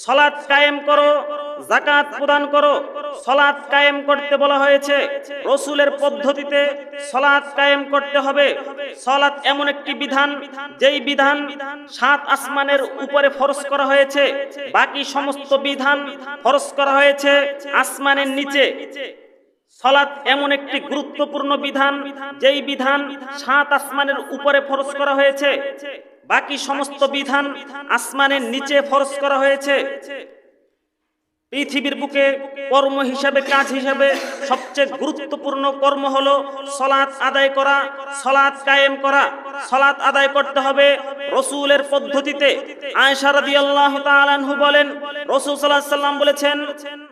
সালাত কায়েম করো, যাকাত প্রদান করো। সালাত কায়েম করতে বলা হয়েছে, রাসূলের পদ্ধতিতে সালাত কায়েম করতে হবে। সালাত এমন একটি বিধান, যেই বিধান সাত আসমানের উপরে ফরজ করা হয়েছে, বাকি সমস্ত বিধান ফরজ করা হয়েছে আসমানের নিচে। সালাত এমন একটি গুরুত্বপূর্ণ বিধান, যেই বিধান সাত আসমানের উপরে ফরজ করা হয়েছে, বাকি সমস্ত বিধান আসমানের নিচে ফরজ করা হয়েছে। পৃথিবীর বুকে কর্ম হিসাবে, কাজ হিসাবে সবচেয়ে গুরুত্বপূর্ণ কর্ম হলো সালাত আদায় করা, সালাত কায়েম করা। সালাত আদায় করতে হবে রাসূলের পদ্ধতিতে। আয়েশা রাদিয়াল্লাহু তাআলা আনহা বলেন, রাসূল সাল্লাল্লাহু আলাইহি ওয়াসাল্লাম বলেছেন,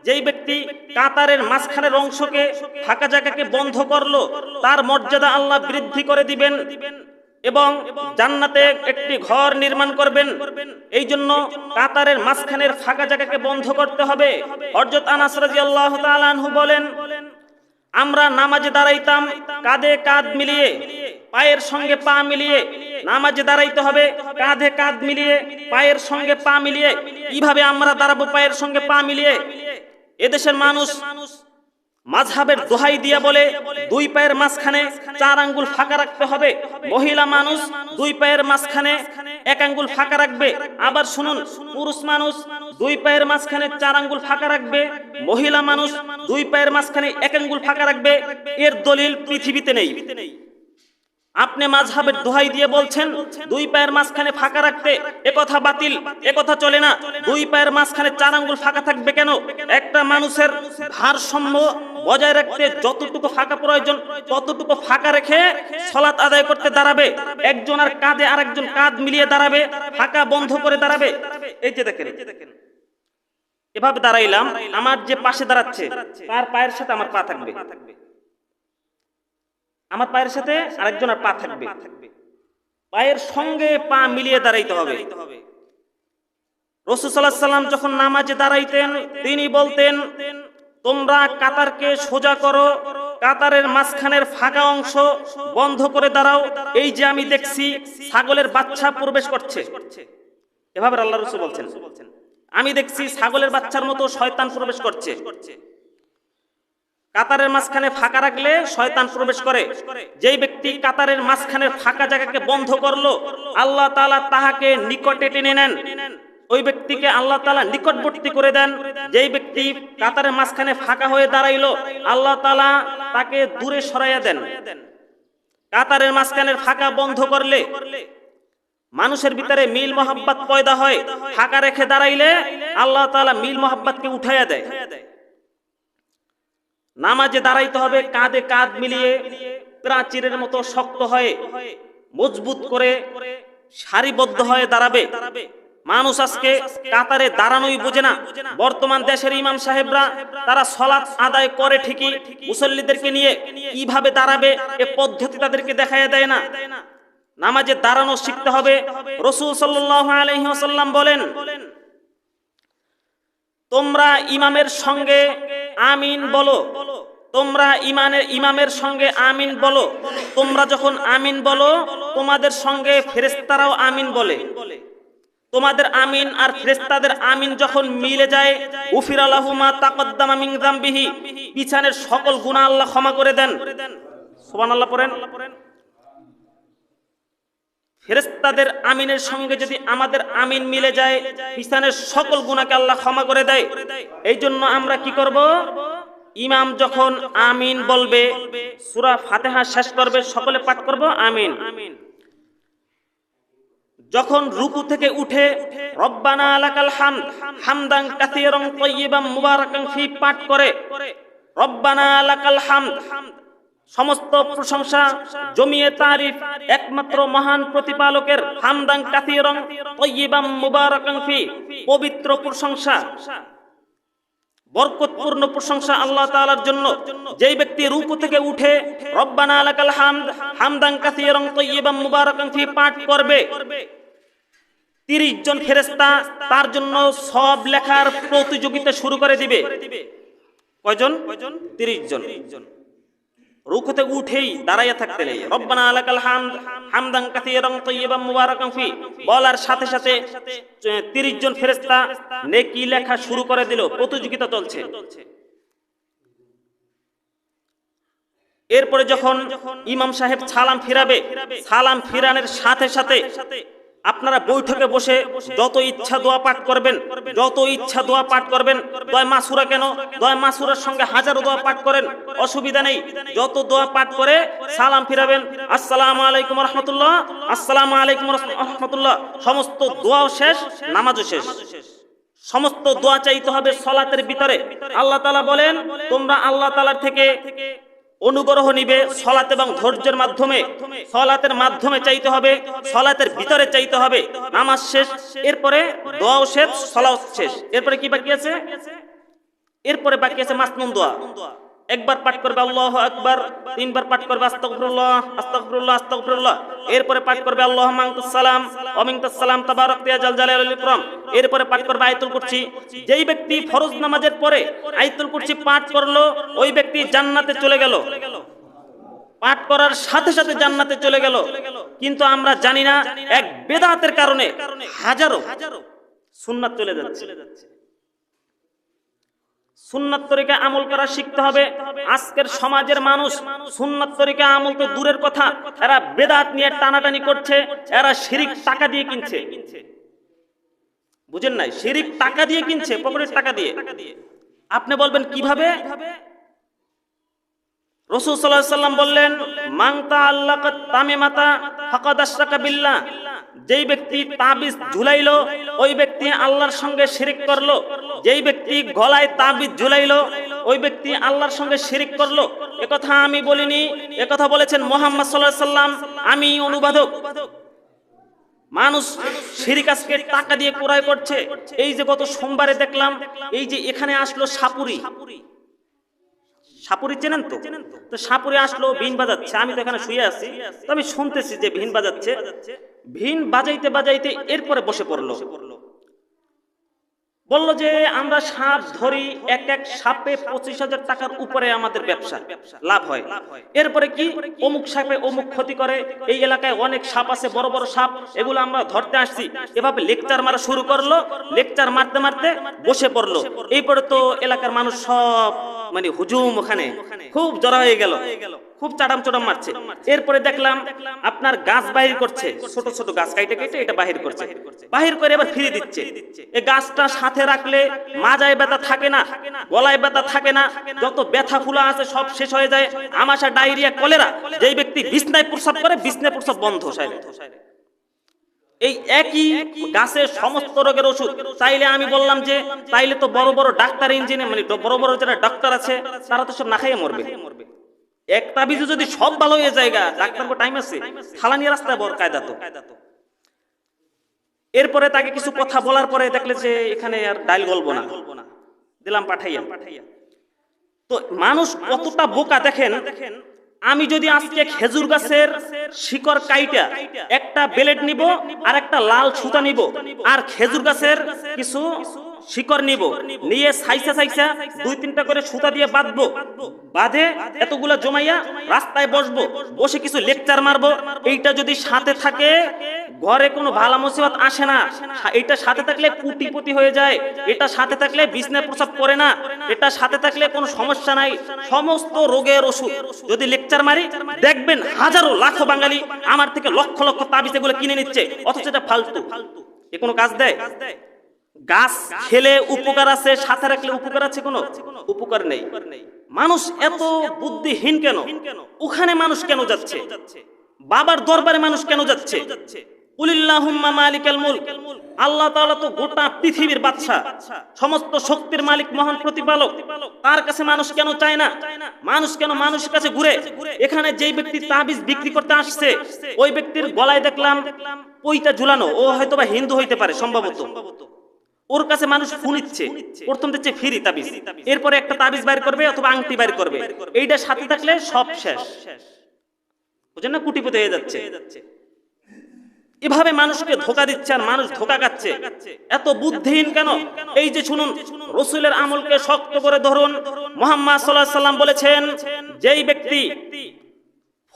যেই ব্যক্তি কাতারের মাঝখানের অংশকে, ফাঁকা জায়গাকে বন্ধ করলো, তার মর্যাদা আল্লাহ বৃদ্ধি করে দিবেন এবং জান্নাতে একটি ঘর নির্মাণ করবেন। এই জন্য কাতারের মাঝখানের ফাঁকা জায়গাকে বন্ধ করতে হবে। হযরত আনাস রাদিয়াল্লাহু তাআলা আনহু বলেন, আমরা নামাজে দাঁড়াইতাম কাঁধে কাঁধ মিলিয়ে, পায়ের সঙ্গে পা মিলিয়ে। নামাজে দাঁড়াইতে হবে কাঁধে কাঁধ মিলিয়ে, পায়ের সঙ্গে পা মিলিয়ে। কিভাবে আমরা দাঁড়াবো পায়ের সঙ্গে পা মিলিয়ে? এদেশের মানুষ মাযহাবের দোহাই দিয়া বলে, দুই পায়ের মাঝখানে 4 আঙ্গুল ফাঁকা রাখতে হবে। মহিলা মানুষ দুই পায়ের মাঝখানে 1 আঙ্গুল ফাঁকা রাখবে। আবার শুনুন, পুরুষ মানুষ দুই পায়ের মাঝখানে 4 আঙ্গুল ফাঁকা রাখবে, মহিলা মানুষ দুই পায়ের মাঝখানে 1 আঙ্গুল ফাঁকা রাখবে। এর দলিল পৃথিবীতে নেই। আপনি মাযহাবের দোহাই দিয়ে বলছেন দুই পায়ের মাঝখানে ফাঁকা রাখতে, একথা বাতিল, একথা চলে না। দুই পায়ের মাঝখানে 4 আঙ্গুল ফাঁকা থাকবে কেন? একটা মানুষের ভারসাম্য বজায় রাখতে যতটুকু ফাঁকা প্রয়োজন ততটুকু ফাঁকা রেখে সালাত আদায় করতে দাঁড়াবে। একজন আর কাঁধে আরেকজন কাঁধ মিলিয়ে দাঁড়াবে, ফাঁকা বন্ধ করে দাঁড়াবে। এই যে দেখেন, এভাবে দাঁড়াইলাম, আমার যে পাশে দাঁড়াচ্ছে তার পায়ের সাথে আমার পা থাকবে, আমার পায়ের সাথে আরেকজনের পা থাকবে, পায়ের সঙ্গে পা মিলিয়ে দাঁড়াইতে হবে। রাসূল সাল্লাল্লাহু আলাইহি ওয়াসাল্লাম যখন নামাজে দাঁড়াইতেন, তিনি বলতেন, তোমরা কাতারকে সোজা করো, কাতারের মাঝখানের ফাঁকা অংশ বন্ধ করে দাঁড়াও। এই যে আমি দেখছি ছাগলের বাচ্চা প্রবেশ করছে, এভাবে আল্লাহ রাসূল বলছেন, আমি দেখছি ছাগলের বাচ্চার মতো শয়তান প্রবেশ করছে। কাতারের মাঝখানে ফাঁকা রাখলে শয়তান প্রবেশ করে। যেই ব্যক্তি কাতারের মাঝখানের ফাঁকা জায়গাকে বন্ধ করলো, আল্লাহ তাআলা তাহাকে নিকটে টেনে নেন, ওই ব্যক্তিকে আল্লাহ তাআলা নিকটবর্তী করে দেন। যেই ব্যক্তি কাতারের মাঝখানে ফাঁকা হয়ে দাঁড়াইলো, আল্লাহ তাআলা তাকে দূরে সরাইয়া দেন। কাতারের মাঝখানের ফাঁকা বন্ধ করলে মানুষের ভিতরে মিল মোহাব্বত পয়দা হয়। ফাঁকা রেখে দাঁড়াইলে আল্লাহ তাআলা মিল মোহাব্বতকে উঠাইয়া দেয়। নামাজে দাঁড়াইতে হবে কাঁধে কাঁধ মিলিয়ে, প্রাচীরের মতো শক্ত হয়ে, মজবুত করে সারিবদ্ধ হয়ে দাঁড়াবে। মানুষ আজকে কাতারে দাঁড়ানোই বোঝে না। বর্তমান দেশের ইমাম সাহেবরা তারা সালাত আদায় করে ঠিকই, মুসল্লিদেরকে নিয়ে কিভাবে দাঁড়াবে এ পদ্ধতি তাদেরকে দেখায় দেয় না। নামাজে দাঁড়ানো শিখতে হবে। রাসূল সাল্লাল্লাহু আলাইহি ওয়াসাল্লাম বলেন, তোমরা ইমামের সঙ্গে আমিন বলো, তোমরা ইমামের সঙ্গে আমিন বলো। তোমরা যখন আমিন বলো, তোমাদের সঙ্গে ফেরেশতারাও আমিন বলে। তোমাদের আমিন আর ফেরেশতাদের আমিন যখন মিলে যায়, উফিরা লাহু মা তাকদ্দামা মিন যামবিহি, পিছনের সকল গুনাহ আল্লাহ ক্ষমা করে দেন। সুবহানাল্লাহ পড়েন। ফেরেশতাদের আমিনের সঙ্গে যদি আমাদের আমিন মিলে যায়, পিছনের সকল গুনাহকে আল্লাহ ক্ষমা করে দেয়। এই জন্য আমরা কি করব? ইমাম যখন আমিন বলবে, সূরা ফাতিহা শেষ করবে, সকলে পাঠ করব আমিন। যখন রুকু থেকে উঠে রব্বানা লাকাল হামদ হামদান কাসীরান তাইয়িবান মুবারাকান ফি পাঠ করে, রব্বানা লাকাল হামদ, সমস্ত প্রশংসা জমিয়ে তারিফ একমাত্র মহান প্রতিপালকের, হামদান কাসীরান তাইয়িবান মুবারাকান ফি, পবিত্র প্রশংসা, বরকতপূর্ণ প্রশংসা আল্লাহ তাআলার জন্য। যেই ব্যক্তি রুকু থেকে উঠে রব্বানা লাকাল হামদ হামদান কাসীরান তাইয়িবান মুবারাকান ফি পাঠ করবে, 30 জন ফেরেশতা তার জন্য সব লেখার প্রতিযোগিতা শুরু করে দিবে। কয়জন? 30 জন। রুকু থেকে উঠেই দাঁড়াইয়া থাকতে নেই। রব্বানা লাকাল হামদ হামদান কাসীরান তাইয়িবান মুবারাকান ফি বলার সাথে সাথে 30 জন ফেরেশতা নেকি লেখা শুরু করে দিল, প্রতিযোগিতা চলছে। এরপরে যখন ইমাম সাহেব সালাম ফিরাবে, সালাম ফিরানোর সাথে সাথে আপনারা বৈঠকে বসে যত ইচ্ছা দোয়া পাঠ করবেন, যত ইচ্ছা দোয়া পাঠ করবেন। দোয়া মাসুরা কেন, দোয়া মাসুরার সঙ্গে হাজারো দোয়া পাঠ করেন, অসুবিধা নেই। যত দোয়া পাঠ করে সালাম ফিরাবেন, আসসালামু আলাইকুম রাহমাতুল্লাহ, আসসালামু আলাইকুম রাহমাতুল্লাহ। সমস্ত দোয়াও শেষ, নামাজও শেষ। সমস্ত দোয়া চাইতে হবে সালাতের ভিতরে। আল্লাহ তাআলা বলেন, তোমরা আল্লাহ তাআলার থেকে অনুগ্রহ নিবে সালাত এবং ধৈর্যের মাধ্যমে। সালাতের মাধ্যমে চাইতে হবে, সালাতের ভিতরে চাইতে হবে। নামাজ শেষ, এরপরে দোয়াও শেষ, সালাত শেষ। এরপরে কি বাকি আছে? এরপরে বাকি আছে মাসনুন দোয়া। একবার পাঠ করবে আল্লাহু আকবার, 3 বার পাঠ করবে আস্তাগফিরুল্লাহ আস্তাগফিরুল্লাহ আস্তাগফিরুল্লাহ। এরপরে পাঠ করবে আল্লাহুম্মা আনতাস সালাম ওয়া মিনকাস সালাম তাবারাকতা ইয়া জাল জালালি ওয়াল ইকরাম। এরপরে পাঠ করবে আয়াতুল কুরসি। যেই ব্যক্তি ফরজ নামাজের পরে আয়াতুল কুরসি পাঠ করলো, ওই ব্যক্তি জান্নাতে চলে গেল, পাঠ করার সাথে সাথে জান্নাতে চলে গেল। কিন্তু আমরা জানি না, এক বেদাতের কারণে হাজারো সুন্নাত চলে যাচ্ছে। সুন্নাত তরিকা আমল করা শিখতে হবে। আজকের সমাজের মানুষ সুন্নাত তরিকা আমল তো দূরের কথা, এরা বেদাত নিয়ে টানাটানি করছে। এরা শিরিক টাকা দিয়ে কিনছে, বুঝেন নাই? শিরিক টাকা দিয়ে কিনছে, পকেটের টাকা দিয়ে। আপনি বলবেন কিভাবে? রাসূল সাল্লাল্লাহু আলাইহি ওয়াসাল্লাম বললেন, মান তাআল্লাকা তামিমাতা ফাকাদ আশরাকা বিল্লাহ। যেই ব্যক্তি তাবিজ ঝুলাইলো, ওই ব্যক্তি আল্লাহর সঙ্গে শিরিক করলো। যেই ব্যক্তি গলায় তাবিজ ঝুলাইলো, ওই ব্যক্তি আল্লাহর সঙ্গে শিরিক করলো। একথা আমি বলিনি, একথা বলেছেন মুহাম্মদ সাল্লাল্লাহু আলাইহি ওয়াসাল্লাম। আমি অনুবাদক। মানুষ শিরিক আজকে টাকা দিয়ে ক্রয় করছে। এই যে গত সোমবারে দেখলাম, এই যে এখানে আসলো সাপুরি, সাপুরি চেনেন তো? তো সাপুরি আসলো, ভিন বাজাচ্ছে। আমি তো এখানে শুয়ে আছি, তো আমি শুনতেছি যে ভিন বাজাচ্ছে। ভিন বাজাইতে বাজাইতে এরপরে বসে পড়লো, বলল যে আমরা সাপ ধরি, এক এক সাপে 25,000 টাকার উপরে আমাদের ব্যবসা লাভ হয়। এরপরে কি, অমুক সাপে অমুক ক্ষতি করে, এই এলাকায় অনেক সাপ আছে, বড় বড় সাপ, এগুলো আমরা ধরতে আসছি। এভাবে লেকচার মারা শুরু করলো। লেকচার মারতে মারতে বসে পড়লো। এইপরে তো এলাকার মানুষ সব মানে হুজুম, ওখানে খুব জড়া হয়ে গেল, খুব চাটাম চটাম মারছে। এরপরে দেখলাম আপনার গাছ বাহির করছে, ছোট ছোট গাছ কাইটে কেটে এটা বাহির করছে, বাহির করে এবার ফিরে দিচ্ছে। এই গাছটা সাথে রাখলে মাজায় ব্যথা থাকে না, গলায় ব্যথা থাকে না, যত ব্যথা ফুলা আছে সব শেষ হয়ে যায়। আমাশা, ডায়রিয়া, কলেরা। যেই ব্যক্তি বিছনায় প্রস্রাব করে, বিছনায় প্রস্রাব বন্ধ। এই একই গাছের সমস্ত রোগের ওষুধ। তাইলে আমি বললাম যে তাইলে তো বড় বড় ডাক্তার, ইঞ্জিনিয়ার, মানে বড় বড় যারা ডাক্তার আছে, তারা তো সব না খাইয়ে মরবে। এক তাবিজে যদি সব ভালো হয়ে যায়, ডাক্তারকে টাইম আছে, থালানি রাস্তায় বড় কায়দা তো। এরপরে তাকে কিছু কথা বলার পরে দেখলে যে এখানে আর ডাইল গলবো না, দিলাম পাঠাইয়া। তো মানুষ কতটা বোকা দেখেন। আমি যদি আজকে খেজুর গাছের শিকড় কাইটা একটা বেলেট নিব, আর একটা লাল সুতা নিব, আর খেজুর গাছের কিছু শিকড় নিব, নিয়ে সাইসা সাইসা 2-3টা করে সুতা দিয়ে বাঁধবো, বাঁধে এতগুলা জমাইয়া রাস্তায় বসবো, বসে কিছু লেকচার মারবো। এইটা যদি সাথে থাকে, ঘরে কোনো ভালা মুসিবত আসে না। এটা সাথে থাকলে কোটিপতি হয়ে যায়। এটা সাথে থাকলে বিছনায় প্রস্রাব করে না। এটা সাথে থাকলে কোনো সমস্যা নাই। সমস্ত রোগের ওষুধ। যদি লেকচার মারি, দেখবেন হাজারো লাখো বাঙালি আমার থেকে লক্ষ লক্ষ তাবিজ এগুলো কিনে নিচ্ছে, অথচ এটা ফালতু। এ কোনো কাজ দেয়? গাছ খেলে উপকার আছে, সাথে রাখলে উপকার আছে? কোনো উপকার নেই। মানুষ এত বুদ্ধিহীন কেন? ওখানে মানুষ কেন যাচ্ছে? বাবার দরবারে মানুষ কেন যাচ্ছে? কুলিল্লাহুম্মা মালিকাল মুলক। আল্লাহ তাআলা তো গোটা পৃথিবীর বাদশা, সমস্ত শক্তির মালিক, মহান প্রতিপালক। তার কাছে মানুষ কেন চায় না? মানুষ কেন মানুষের কাছে ঘুরে? এখানে যেই ব্যক্তি তাবিজ বিক্রি করতে আসছে, ওই ব্যক্তির গলায় দেখলাম পইতা ঝুলানো। ও হয়তোবা হিন্দু হইতে পারে সম্ভবত। ওর কাছে মানুষ ফুনিচ্ছে, প্রথম দিচ্ছে ফ্রি তাবিজ, এরপরে একটা তাবিজ বাইর করবে অথবা আংটি বাইর করবে। এইটা সাথে থাকলে সব শেষ, বুঝেন না? কোটিপতি হয়ে যাচ্ছে। এভাবে মানুষকে ধোকা দিচ্ছে আর মানুষ ধোকা খাচ্ছে। এত বুদ্ধিহীন কেন? এই যে শুনুন, রাসূলের আমলকে শক্ত করে ধরুন। মুহাম্মদ সাল্লাল্লাহু আলাইহি সাল্লাম বলেছেন, যেই ব্যক্তি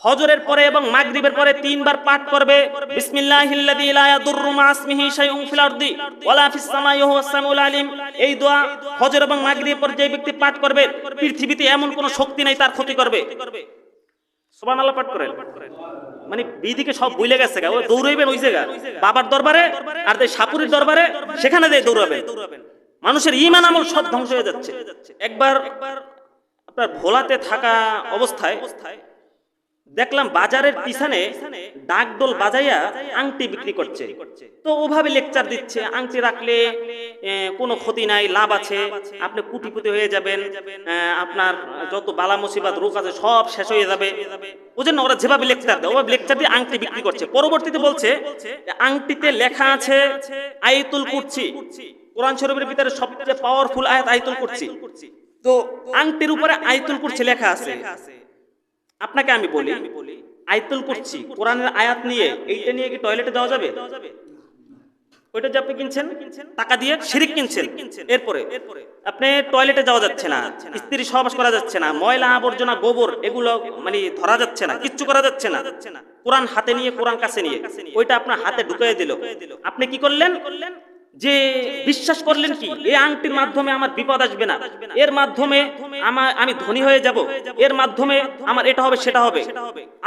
ফজরের পরে এবং মাগরিবের পরে 3 বার পাঠ করবে বিসমিল্লাহিল্লাযী লা ইয়াদুররু মা ইসমিহি শাইউন ফিল আরদি ওয়ালা ফিস সামাই ওয়া হুয়াস সামিউল আলিম, এই দোয়া ফজর এবং মাগরিবের পর যে ব্যক্তি পাঠ করবে, পৃথিবীতে এমন কোনো শক্তি নাই তার ক্ষতি করবে। সুবহানাল্লাহ পাঠ করেন। মানে বিদিকে সব ভুলে গেছে গা, ও দৌড়াইবেন ওই জায়গা বাবার দরবারে আর এই সাপুরের দরবারে, সেখানে দিয়ে দৌড়াবেন। মানুষের ঈমান আমল সব ধ্বংস হয়ে যাচ্ছে। একবার আপনার ভোলাতে থাকা অবস্থায় দেখলাম বাজারের পিছনে ডাকডোল বাজাইয়া আংটি বিক্রি করছে। তো ওভাবে লেকচার দিচ্ছে, আংটি রাখলে কোনো ক্ষতি নাই, লাভ আছে, আপনি কুটিপুটি হয়ে যাবেন, আপনার যত বালা মুসিবত রোগ আছে সব শেষ হয়ে যাবে। ওই জন্য ওরা যেভাবে লেকচার দেয় ওভাবে লেকচার দিয়ে আংটি বিক্রি করছে। পরবর্তীতে বলছে আংটিতে লেখা আছে আয়াতুল কুরসি, কোরআন শরীফের ভিতরে সবচেয়ে পাওয়ারফুল আয়াত আয়াতুল কুরসি। তো আংটির উপরে আয়াতুল কুরসি লেখা আছে। আপনাকে আমি বলি, আয়াতুল কুরসি কোরআনের আয়াত নিয়ে এইটা নিয়ে কি টয়লেটে যাওয়া যাবে? ওইটা যে আপনি কিনছেন টাকা দিয়ে, শিরিক কিনছেন, এরপরে আপনি টয়লেটে যাওয়া যাচ্ছে না, স্ত্রী সহবাস করা যাচ্ছে না, ময়লা আবর্জনা গোবর এগুলো মানে ধরা যাচ্ছে না, কিচ্ছু করা যাচ্ছে না। কোরআন হাতে নিয়ে, কোরআন কাছে নিয়ে ওইটা আপনার হাতে ঢুকিয়ে দিল, আপনি কি করলেন? যে বিশ্বাস করলেন কি এই আংটির মাধ্যমে আমার বিপদ আসবে না, এর মাধ্যমে আমি ধনী হয়ে যাব, এর মাধ্যমে আমার এটা হবে সেটা হবে।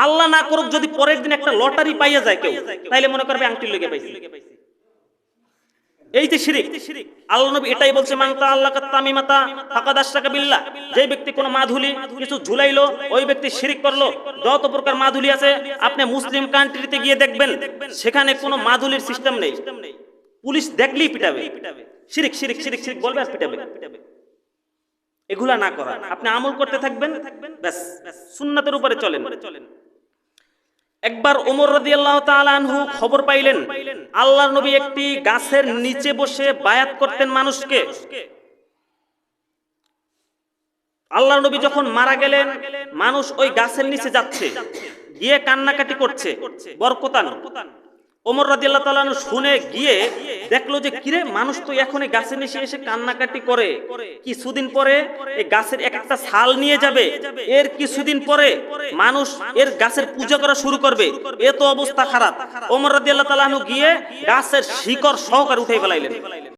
আল্লাহ না করুক যদি পরের দিন একটা লটারি পাইয়া যায় কেউ, তাইলে মনে করবে আংটির লেগে পাইছি। এই যে শিরিক, আল্লাহ নবী এটাই বলছে, মান তাআল্লাকা তামিমাতা ফাকাদ আশরাকা বিল্লাহ, যে ব্যক্তি কোনো মাধুলি কিছু ঝুলাইলো ওই ব্যক্তি শিরিক করলো। যত প্রকার মাধুলি আছে আপনি মুসলিম কান্ট্রিতে গিয়ে দেখবেন সেখানে কোনো মাধুলির সিস্টেম নেই, পুলিশ দেখলেই পিটাবে, শিরিক শিরিক শিরিক শিরিক বলবে আর পিটাবে। এগুলা না করা, আপনি আমল করতে থাকবেন, ব্যাস সুন্নাতের উপরে চলেন। একবার ওমর রাদিয়াল্লাহু তাআলা আনহু খবর পাইলেন আল্লাহর নবী একটি গাছের নিচে বসে বায়াত করতেন মানুষকে। আল্লাহর নবী যখন মারা গেলেন মানুষ ওই গাছের নিচে যাচ্ছে, গিয়ে কান্নাকাটি করছে, বরকতান। ওমর রাদিয়াল্লাহু তাআলা আনহু শুনে গিয়ে দেখলো যে কিরে, মানুষ তো এখন এই গাছের নিচে এসে কান্নাকাটি করে, কিছুদিন পরে এই গাছের এক একটা ছাল নিয়ে যাবে, এর কিছুদিন পরে মানুষ এর গাছের পূজা করা শুরু করবে, এ তো অবস্থা খারাপ। ওমর রাদিয়াল্লাহু তাআলা আনহু গিয়ে গাছের শিকড় সহকারে উঠাই ফেলাইলেন।